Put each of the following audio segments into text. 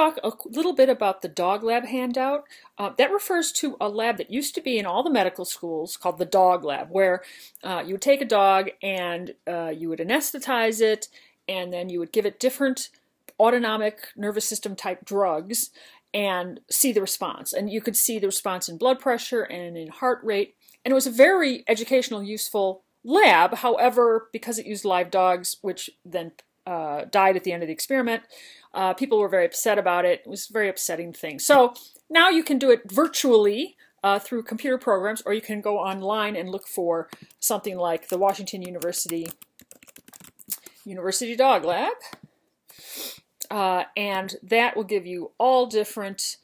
talk a little bit about the dog lab handout. That refers to a lab that used to be in all the medical schools called the dog lab, where you would take a dog and you would anesthetize it, and then you would give it different autonomic nervous system type drugs and see the response. And you could see the response in blood pressure and in heart rate. And it was a very educational, useful lab. However, because it used live dogs, which then died at the end of the experiment, people were very upset about it. It was a very upsetting thing. So now you can do it virtually through computer programs, or you can go online and look for something like the Washington University Dog Lab. And that will give you all different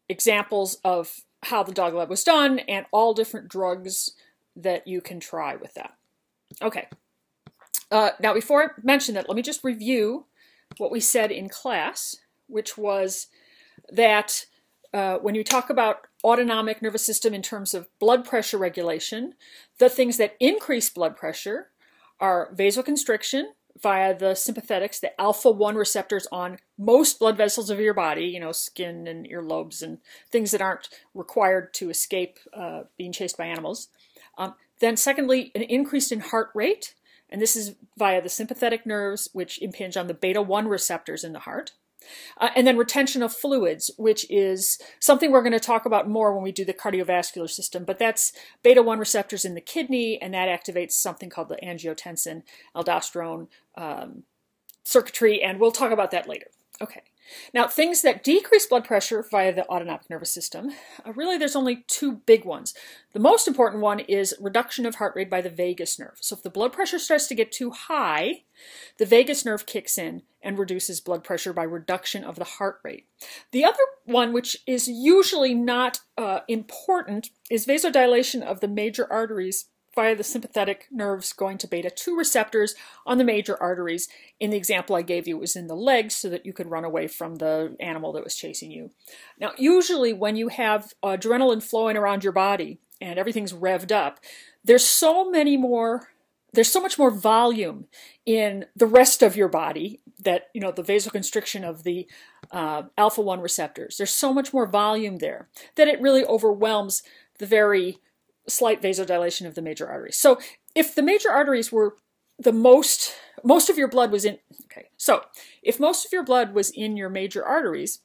examples of how the dog lab was done and all different drugs that you can try with that. Okay. Now, before I mention that, let me just review what we said in class, which was that when you talk about autonomic nervous system in terms of blood pressure regulation, the things that increase blood pressure are vasoconstriction via the sympathetics, the alpha-1 receptors on most blood vessels of your body, you know, skin and earlobes and things that aren't required to escape being chased by animals. Then secondly, an increase in heart rate, and this is via the sympathetic nerves, which impinge on the beta-1 receptors in the heart. And then retention of fluids, which is something we're going to talk about more when we do the cardiovascular system, but that's beta-1 receptors in the kidney, and that activates something called the angiotensin, aldosterone circuitry, and we'll talk about that later. Okay. Now, things that decrease blood pressure via the autonomic nervous system, really there's only two big ones. The most important one is reduction of heart rate by the vagus nerve. So if the blood pressure starts to get too high, the vagus nerve kicks in and reduces blood pressure by reduction of the heart rate. The other one, which is usually not important, is vasodilation of the major arteries via the sympathetic nerves going to beta-2 receptors on the major arteries. In the example I gave you, it was in the legs so that you could run away from the animal that was chasing you. Now, usually when you have adrenaline flowing around your body and everything's revved up, there's so much more volume in the rest of your body that, you know, the vasoconstriction of the alpha-1 receptors, there's so much more volume there that it really overwhelms the very slight vasodilation of the major arteries. So if the major arteries were most of your blood was in, okay, so if most of your blood was in your major arteries,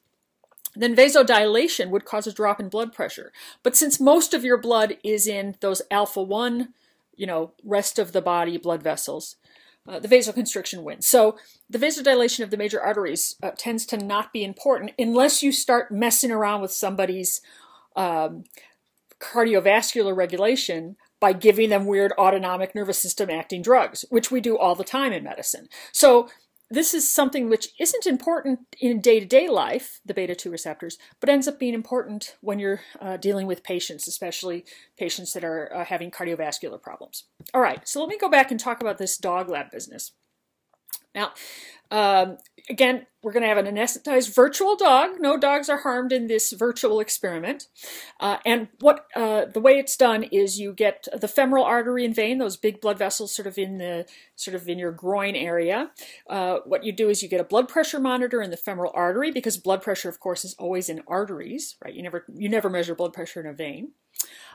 then vasodilation would cause a drop in blood pressure. But since most of your blood is in those alpha-1, you know, rest of the body blood vessels, the vasoconstriction wins. So the vasodilation of the major arteries tends to not be important unless you start messing around with somebody's cardiovascular regulation by giving them weird autonomic nervous system acting drugs, which we do all the time in medicine. So this is something which isn't important in day-to-day life, the beta-2 receptors, but ends up being important when you're dealing with patients, especially patients that are having cardiovascular problems. All right, so let me go back and talk about this dog lab business. Now, again, we're going to have an anesthetized virtual dog. No dogs are harmed in this virtual experiment. And what the way it's done is you get the femoral artery and vein, those big blood vessels sort of in your groin area. What you do is you get a blood pressure monitor in the femoral artery, because blood pressure, of course, is always in arteries, right? You never measure blood pressure in a vein.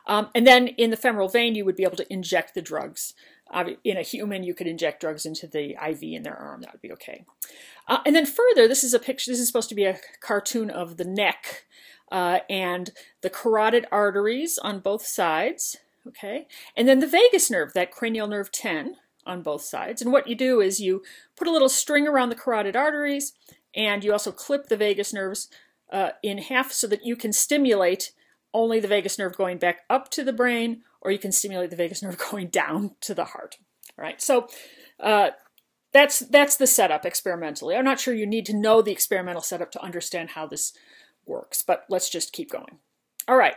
And then in the femoral vein, you would be able to inject the drugs. In a human, you could inject drugs into the IV in their arm. That would be okay. And then further, this is a picture. This is supposed to be a cartoon of the neck and the carotid arteries on both sides. Okay, and then the vagus nerve, that cranial nerve 10 on both sides. And what you do is you put a little string around the carotid arteries, and you also clip the vagus nerves in half so that you can stimulate only the vagus nerve going back up to the brain, or you can stimulate the vagus nerve going down to the heart. All right, so that's the setup experimentally. I'm not sure you need to know the experimental setup to understand how this works, but let's just keep going. All right.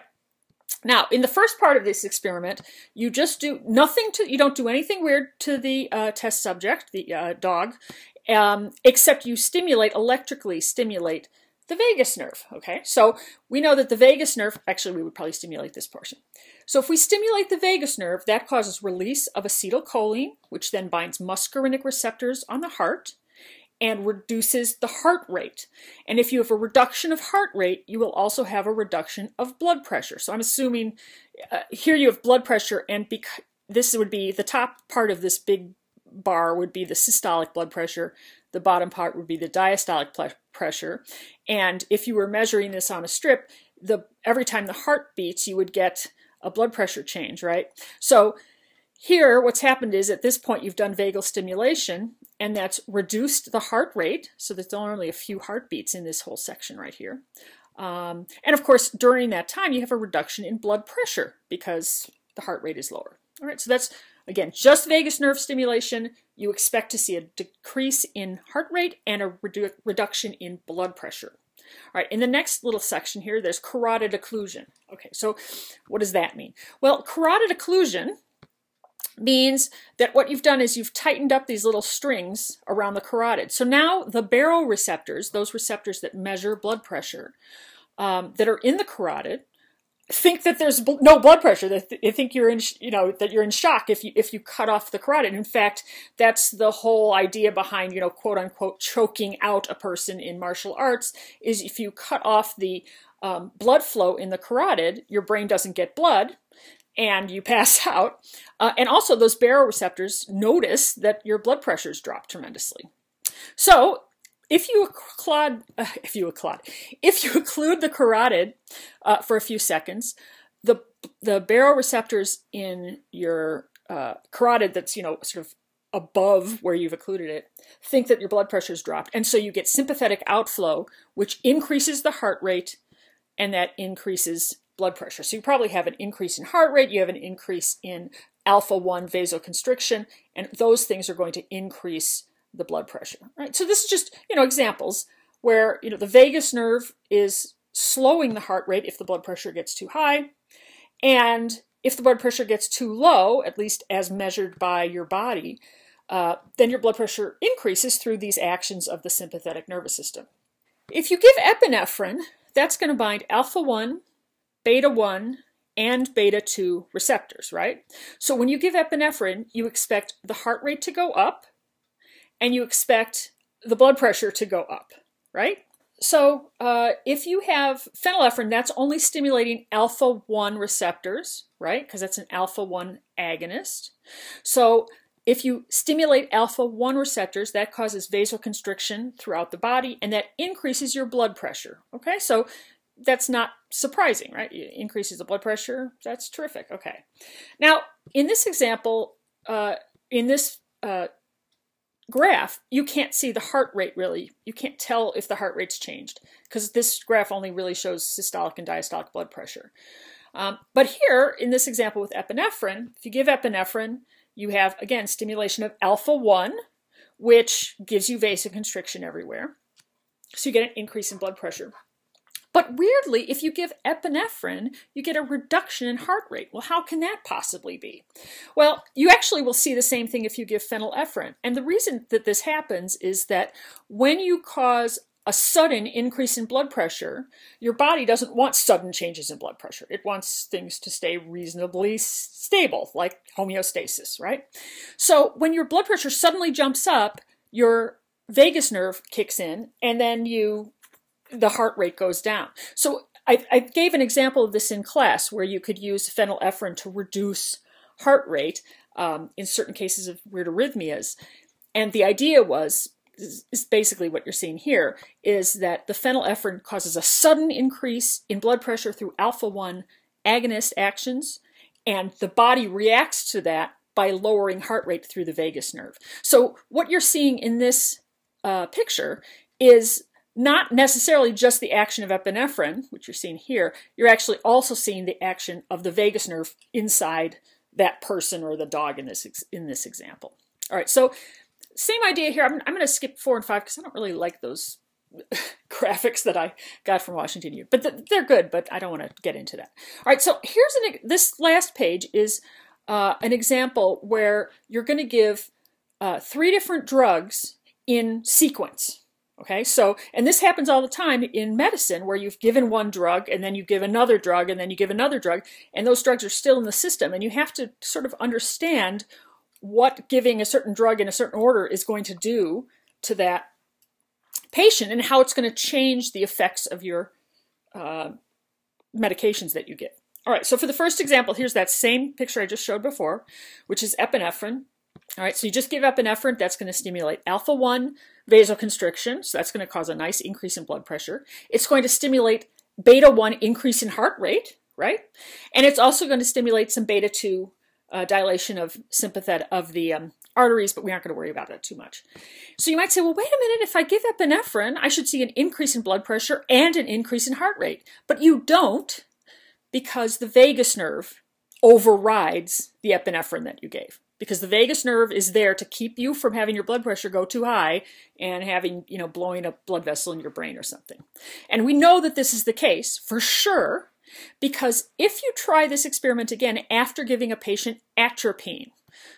Now, in the first part of this experiment, you just do nothing you don't do anything weird to the test subject, the dog, except you electrically stimulate the vagus nerve, okay? So we know that the vagus nerve, actually we would probably stimulate this portion. So if we stimulate the vagus nerve, that causes release of acetylcholine, which then binds muscarinic receptors on the heart, and reduces the heart rate. And if you have a reduction of heart rate, you will also have a reduction of blood pressure. So I'm assuming here you have blood pressure, and this would be the top part of this big bar would be the systolic blood pressure. The bottom part would be the diastolic pressure. And if you were measuring this on a strip, every time the heart beats, you would get a blood pressure change, right? So here, what's happened is at this point, you've done vagal stimulation, and that's reduced the heart rate. So there's only a few heartbeats in this whole section right here. And of course, during that time, you have a reduction in blood pressure because the heart rate is lower. All right, so that's, again, just vagus nerve stimulation. You expect to see a decrease in heart rate and a reduction in blood pressure. All right, in the next little section here, there's carotid occlusion. Okay, so what does that mean? Well, carotid occlusion means that what you've done is you've tightened up these little strings around the carotid. So now the baroreceptors, those receptors that measure blood pressure, that are in the carotid, think that there's no blood pressure. They think you're in, that you're in shock if you cut off the carotid. In fact, that's the whole idea behind, quote unquote, choking out a person in martial arts, is if you cut off the blood flow in the carotid, your brain doesn't get blood, and you pass out. And also those baroreceptors notice that your blood pressures drop tremendously. So if you occlude the carotid for a few seconds, the baroreceptors in your carotid that's, sort of above where you've occluded it, think that your blood pressure's dropped. And so you get sympathetic outflow, which increases the heart rate, and that increases blood pressure. So you probably have an increase in heart rate, you have an increase in alpha-1 vasoconstriction, and those things are going to increase the blood pressure. Right? So this is just, examples where, the vagus nerve is slowing the heart rate if the blood pressure gets too high, and if the blood pressure gets too low, at least as measured by your body, then your blood pressure increases through these actions of the sympathetic nervous system. If you give epinephrine, that's going to bind alpha-1, beta-1, and beta-2 receptors, right? So when you give epinephrine, you expect the heart rate to go up, and you expect the blood pressure to go up, right? So if you have phenylephrine, that's only stimulating alpha-1 receptors, right? Because that's an alpha-1 agonist. So if you stimulate alpha-1 receptors, that causes vasoconstriction throughout the body, and that increases your blood pressure, okay? So that's not surprising, right? It increases the blood pressure. That's terrific. Okay. Now, in this example, in this graph, you can't see the heart rate really. You can't tell if the heart rate's changed because this graph only really shows systolic and diastolic blood pressure. But here, in this example with epinephrine, if you give epinephrine, you have, again, stimulation of alpha-1, which gives you vasoconstriction everywhere. So you get an increase in blood pressure. But weirdly, if you give epinephrine, you get a reduction in heart rate. Well, how can that possibly be? Well, you actually will see the same thing if you give phenylephrine. And the reason that this happens is that when you cause a sudden increase in blood pressure, your body doesn't want sudden changes in blood pressure. It wants things to stay reasonably stable, like homeostasis, right? So when your blood pressure suddenly jumps up, your vagus nerve kicks in, and then the heart rate goes down. So I gave an example of this in class where you could use phenylephrine to reduce heart rate in certain cases of weird arrhythmias. And the idea is basically what you're seeing here, is that the phenylephrine causes a sudden increase in blood pressure through alpha-1 agonist actions, and the body reacts to that by lowering heart rate through the vagus nerve. So what you're seeing in this picture is not necessarily just the action of epinephrine, which you're seeing here. You're actually also seeing the action of the vagus nerve inside that person or the dog in this example. All right, so same idea here. I'm going to skip 4 and 5 because I don't really like those graphics that I got from Washington U. But they're good, but I don't want to get into that. All right, so here's this last page is an example where you're going to give 3 different drugs in sequence. Okay, so, and this happens all the time in medicine where you've given one drug and then you give another drug and then you give another drug, and those drugs are still in the system, and you have to sort of understand what giving a certain drug in a certain order is going to do to that patient and how it's going to change the effects of your medications that you get. All right, so for the first example, here's that same picture I just showed before, which is epinephrine. All right, so you just give epinephrine, that's going to stimulate alpha-1 vasoconstriction, so that's going to cause a nice increase in blood pressure. It's going to stimulate beta-1 increase in heart rate, right? And it's also going to stimulate some beta-2 dilation of the arteries, but we aren't going to worry about that too much. So you might say, well, wait a minute, if I give epinephrine, I should see an increase in blood pressure and an increase in heart rate. But you don't, because the vagus nerve overrides the epinephrine that you gave. Because the vagus nerve is there to keep you from having your blood pressure go too high and having, blowing a blood vessel in your brain or something. And we know that this is the case for sure, because if you try this experiment again after giving a patient atropine,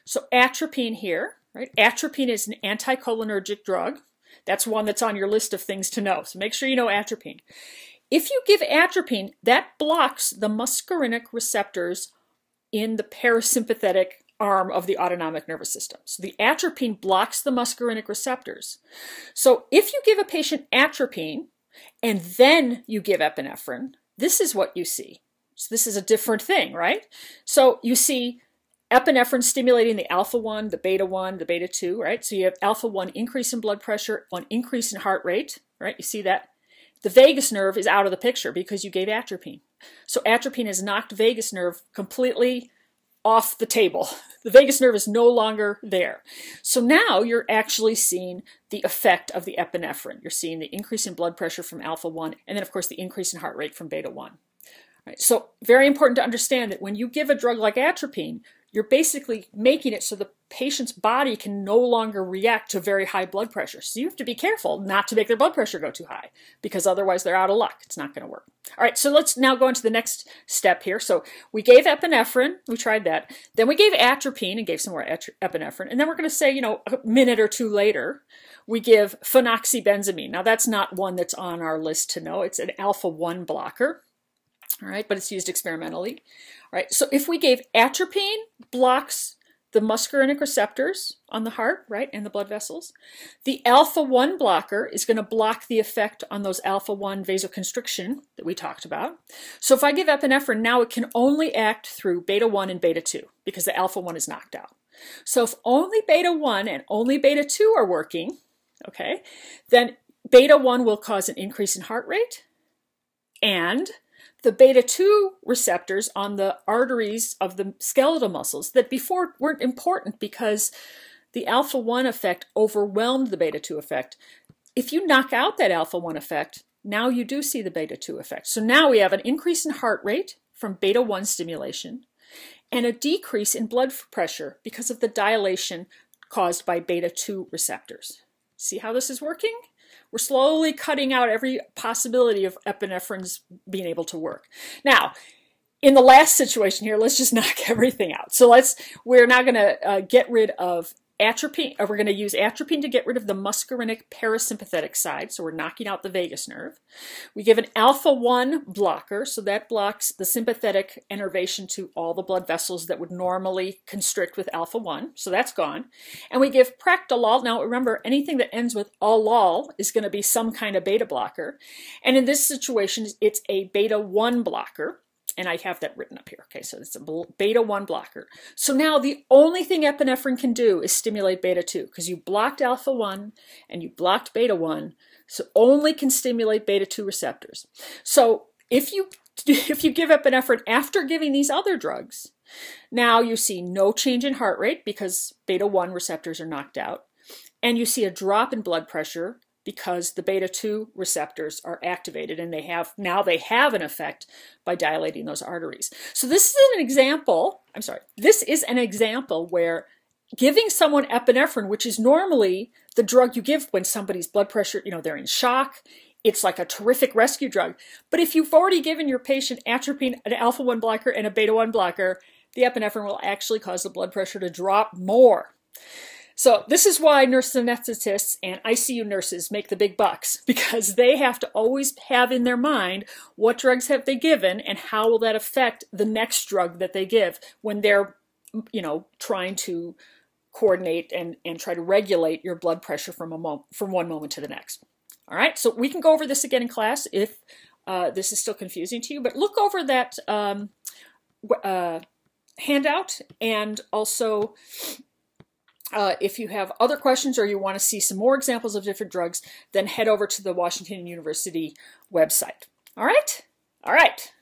so atropine here, right? Atropine is an anticholinergic drug. That's one that's on your list of things to know. So make sure you know atropine. If you give atropine, that blocks the muscarinic receptors in the parasympathetic arm of the autonomic nervous system. So the atropine blocks the muscarinic receptors. So if you give a patient atropine and then you give epinephrine, this is what you see. So this is a different thing, right? So you see epinephrine stimulating the alpha-1, the beta-1, the beta-2, right? So you have alpha-1 increase in blood pressure, 1 increase in heart rate, right? You see that? The vagus nerve is out of the picture because you gave atropine. So atropine has knocked vagus nerve completely off the table. The vagus nerve is no longer there. So now you're actually seeing the effect of the epinephrine. You're seeing the increase in blood pressure from alpha-1, and then of course the increase in heart rate from beta-1. Right, so very important to understand that when you give a drug like atropine, you're basically making it so the patient's body can no longer react to very high blood pressure. So you have to be careful not to make their blood pressure go too high, because otherwise they're out of luck. It's not going to work. All right, so let's now go into the next step here. So we gave epinephrine, we tried that. Then we gave atropine and gave some more epinephrine. And then we're going to say, a minute or two later, we give phenoxybenzamine. Now that's not one that's on our list to know. It's an alpha-1 blocker. All right, but it's used experimentally. All right, so if we gave atropine, blocks the muscarinic receptors on the heart, right, and the blood vessels. The alpha-1 blocker is going to block the effect on those alpha-1 vasoconstriction that we talked about. So if I give epinephrine, now it can only act through beta-1 and beta-2 because the alpha-1 is knocked out. So if only beta-1 and only beta-2 are working, okay, then beta-1 will cause an increase in heart rate, and the beta-2 receptors on the arteries of the skeletal muscles that before weren't important because the alpha-1 effect overwhelmed the beta-2 effect. If you knock out that alpha-1 effect, now you do see the beta-2 effect. So now we have an increase in heart rate from beta-1 stimulation and a decrease in blood pressure because of the dilation caused by beta-2 receptors. See how this is working? We're slowly cutting out every possibility of epinephrine's being able to work. Now, in the last situation here, let's just knock everything out. So we're now going to get rid of atropine, or we're going to use atropine to get rid of the muscarinic parasympathetic side. So we're knocking out the vagus nerve. We give an alpha-1 blocker, so that blocks the sympathetic innervation to all the blood vessels that would normally constrict with alpha-1. So that's gone. And we give practilol. Now remember, anything that ends with -olol is going to be some kind of beta blocker. And in this situation, it's a beta-1 blocker. And I have that written up here. Okay, so it's a beta-1 blocker. So now the only thing epinephrine can do is stimulate beta-2 because you blocked alpha-1 and you blocked beta-1, so only can stimulate beta-2 receptors. So if you give epinephrine after giving these other drugs, now you see no change in heart rate because beta-1 receptors are knocked out, and you see a drop in blood pressure because the beta-2 receptors are activated and they have an effect by dilating those arteries. So this is an example, this is an example where giving someone epinephrine, which is normally the drug you give when somebody's blood pressure, they're in shock, it's like a terrific rescue drug. But if you've already given your patient atropine, an alpha-1 blocker, and a beta-1 blocker, the epinephrine will actually cause the blood pressure to drop more. So this is why nurse anesthetists and ICU nurses make the big bucks, because they have to always have in their mind what drugs have they given and how will that affect the next drug that they give when they're, trying to coordinate and try to regulate your blood pressure from one moment to the next. All right, so we can go over this again in class if this is still confusing to you, but look over that handout, and also if you have other questions or you want to see some more examples of different drugs, then head over to the Washington University website. All right? All right.